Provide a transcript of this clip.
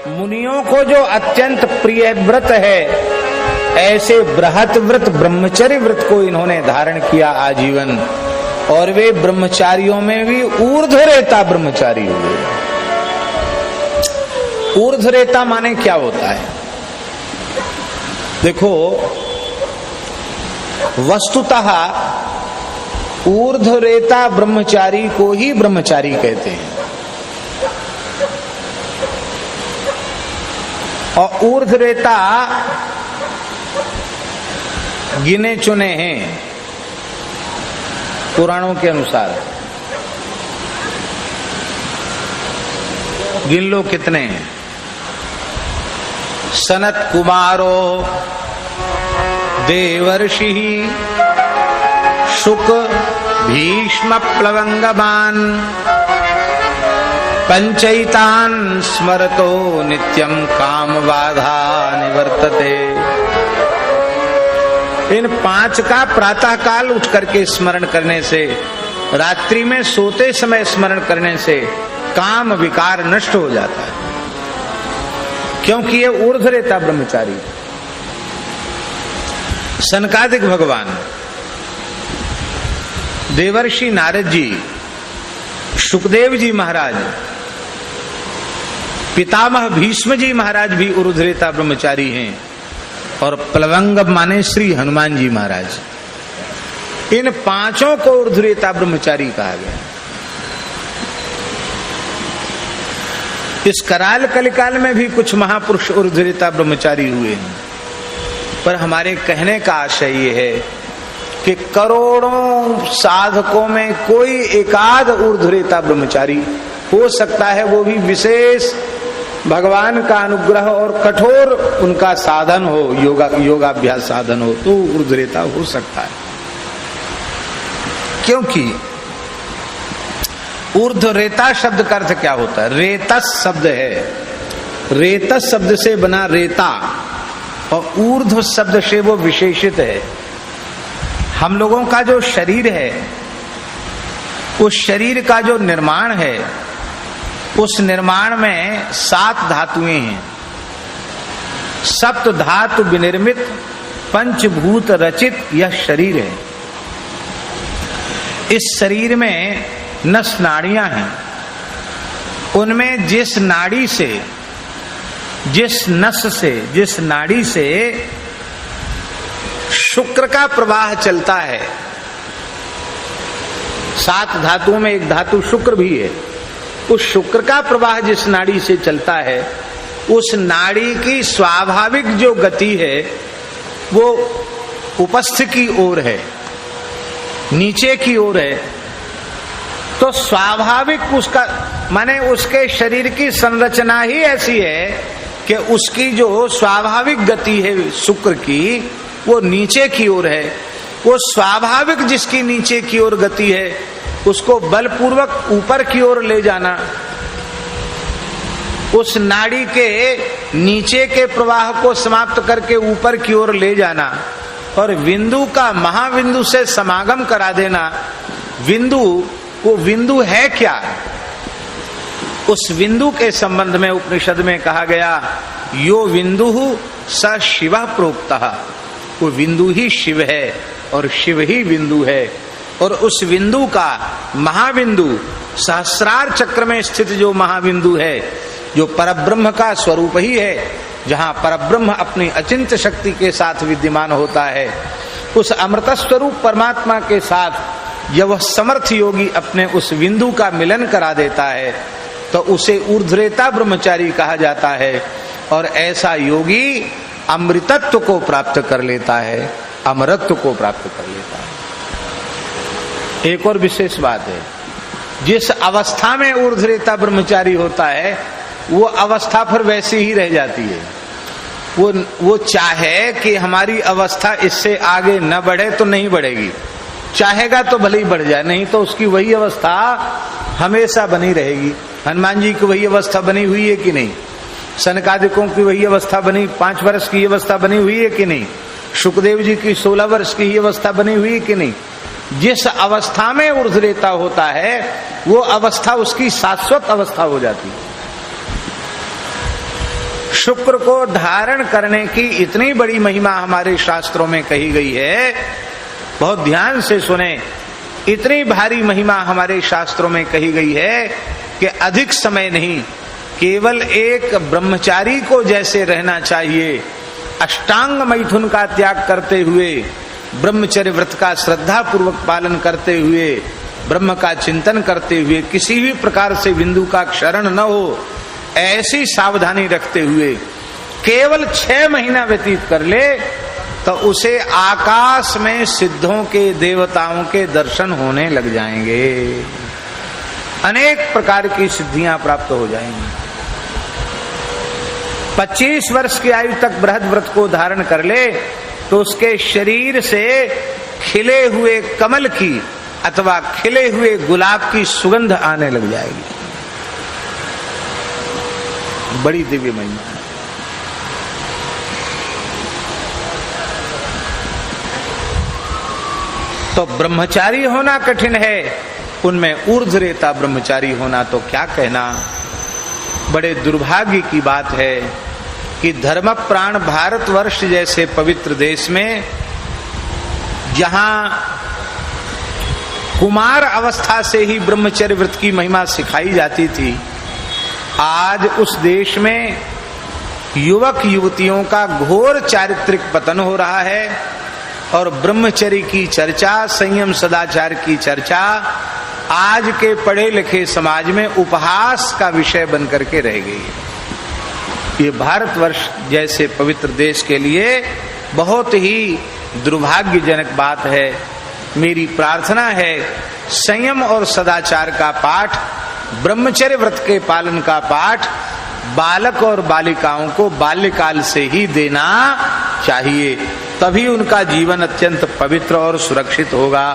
मुनियों को जो अत्यंत प्रिय व्रत है, ऐसे बृहत व्रत ब्रह्मचर्य व्रत को इन्होंने धारण किया आजीवन, और वे ब्रह्मचारियों में भी ऊर्ध्वरेता ब्रह्मचारी हुए। ऊर्ध्वरेता माने क्या होता है? देखो, वस्तुतः ऊर्ध्वरेता ब्रह्मचारी को ही ब्रह्मचारी कहते हैं, और ऊर्ध्वरेता गिने चुने हैं पुराणों के अनुसार। गिन लो कितने हैं। सनत कुमारो देवर्षि शुक भीष्म प्लवंगमान पंचैतान स्मरतो नित्यम काम बाधा निवर्तते। इन 5 का प्रातः काल उठ करके स्मरण करने से, रात्रि में सोते समय स्मरण करने से काम विकार नष्ट हो जाता है, क्योंकि ये ऊर्ध्वरेता ब्रह्मचारी। सनकादिक भगवान, देवर्षि नारद जी, सुखदेव जी महाराज, पितामह भीष्म जी महाराज भी ऊर्ध्वरेता ब्रह्मचारी हैं, और प्लवंग माने श्री हनुमान जी महाराज। इन 5 को ऊर्ध्वरेता ब्रह्मचारी कहा गया। इस कराल कलिकाल में भी कुछ महापुरुष ऊर्ध्वरेता ब्रह्मचारी हुए हैं, पर हमारे कहने का आशय ये है कि करोड़ों साधकों में कोई एकाध ऊर्ध्वरेता ब्रह्मचारी हो सकता है, वो भी विशेष भगवान का अनुग्रह और कठोर उनका साधन हो, योगाभ्यास साधन हो, तो ऊर्ध्वरेता हो सकता है। क्योंकि ऊर्ध्वरेता शब्द का अर्थ क्या होता है? रेतस शब्द है, रेतस शब्द से बना रेता, और ऊर्ध्व शब्द से वो विशेषित है। हम लोगों का जो शरीर है, उस शरीर का जो निर्माण है, उस निर्माण में 7 धातुएं हैं। सप्त धातु विनिर्मित पंचभूत रचित यह शरीर है। इस शरीर में नस नाड़ियां हैं। उनमें जिस नाड़ी से, जिस नस से, जिस नाड़ी से शुक्र का प्रवाह चलता है, 7 धातुओं में एक धातु शुक्र भी है, उस शुक्र का प्रवाह जिस नाड़ी से चलता है, उस नाड़ी की स्वाभाविक जो गति है वो उपस्थ की ओर है, नीचे की ओर है। तो स्वाभाविक उसका माने उसके शरीर की संरचना ही ऐसी है कि उसकी जो स्वाभाविक गति है शुक्र की, वो नीचे की ओर है। वो स्वाभाविक जिसकी नीचे की ओर गति है, उसको बलपूर्वक ऊपर की ओर ले जाना, उस नाड़ी के नीचे के प्रवाह को समाप्त करके ऊपर की ओर ले जाना, और बिंदु का महाबिंदु से समागम करा देना। बिंदु, वो बिंदु है क्या? उस बिंदु के संबंध में उपनिषद में कहा गया, यो बिंदु स शिव प्रोक्तः। वो बिंदु ही शिव है और शिव ही बिंदु है, और उस बिंदु का महाबिंदु सहस्रार चक्र में स्थित जो महाबिंदु है, जो परब्रह्म का स्वरूप ही है, जहां परब्रह्म अपनी अचिंत्य शक्ति के साथ विद्यमान होता है, उस अमृत स्वरूप परमात्मा के साथ जब वह समर्थ योगी अपने उस बिंदु का मिलन करा देता है, तो उसे ऊर्ध्वरेता ब्रह्मचारी कहा जाता है। और ऐसा योगी अमृतत्व को प्राप्त कर लेता है, अमरत्व को प्राप्त कर लेता है। एक और विशेष बात है, जिस अवस्था में ऊर्ध्वरेता ब्रह्मचारी होता है, वो अवस्था फिर वैसी ही रह जाती है। वो चाहे कि हमारी अवस्था इससे आगे न बढ़े तो नहीं बढ़ेगी, चाहेगा तो भले ही बढ़ जाए, नहीं तो उसकी वही अवस्था हमेशा बनी रहेगी। हनुमान जी की वही अवस्था बनी हुई है कि नहीं? सनकादिकों की वही अवस्था बनी, 5 वर्ष की अवस्था बनी हुई है कि नहीं? सुखदेव जी की 16 वर्ष की अवस्था बनी हुई है कि नहीं? जिस अवस्था में ऊर्ध्वरेता होता है, वो अवस्था उसकी शाश्वत अवस्था हो जाती है। शुक्र को धारण करने की इतनी बड़ी महिमा हमारे शास्त्रों में कही गई है, बहुत ध्यान से सुने, इतनी भारी महिमा हमारे शास्त्रों में कही गई है कि अधिक समय नहीं, केवल एक ब्रह्मचारी को जैसे रहना चाहिए, अष्टांग मैथुन का त्याग करते हुए, ब्रह्मचर्य व्रत का श्रद्धा पूर्वक पालन करते हुए, ब्रह्म का चिंतन करते हुए, किसी भी प्रकार से बिंदु का क्षरण न हो, ऐसी सावधानी रखते हुए केवल 6 महीना व्यतीत कर ले तो उसे आकाश में सिद्धों के, देवताओं के दर्शन होने लग जाएंगे, अनेक प्रकार की सिद्धियां प्राप्त हो जाएंगी। 25 वर्ष की आयु तक बृहद व्रत को धारण कर ले तो उसके शरीर से खिले हुए कमल की अथवा खिले हुए गुलाब की सुगंध आने लग जाएगी। बड़ी दिव्य महिमा है। तो ब्रह्मचारी होना कठिन है, उनमें ऊर्ध्वरेता ब्रह्मचारी होना तो क्या कहना। बड़े दुर्भाग्य की बात है कि धर्म प्राण भारतवर्ष जैसे पवित्र देश में, जहां कुमार अवस्था से ही ब्रह्मचर्य व्रत की महिमा सिखाई जाती थी, आज उस देश में युवक युवतियों का घोर चारित्रिक पतन हो रहा है और ब्रह्मचर्य की चर्चा, संयम सदाचार की चर्चा आज के पढ़े लिखे समाज में उपहास का विषय बनकर के रह गई है। ये भारतवर्ष जैसे पवित्र देश के लिए बहुत ही दुर्भाग्यजनक बात है। मेरी प्रार्थना है संयम और सदाचार का पाठ, ब्रह्मचर्य व्रत के पालन का पाठ बालक और बालिकाओं को बाल्यकाल से ही देना चाहिए, तभी उनका जीवन अत्यंत पवित्र और सुरक्षित होगा।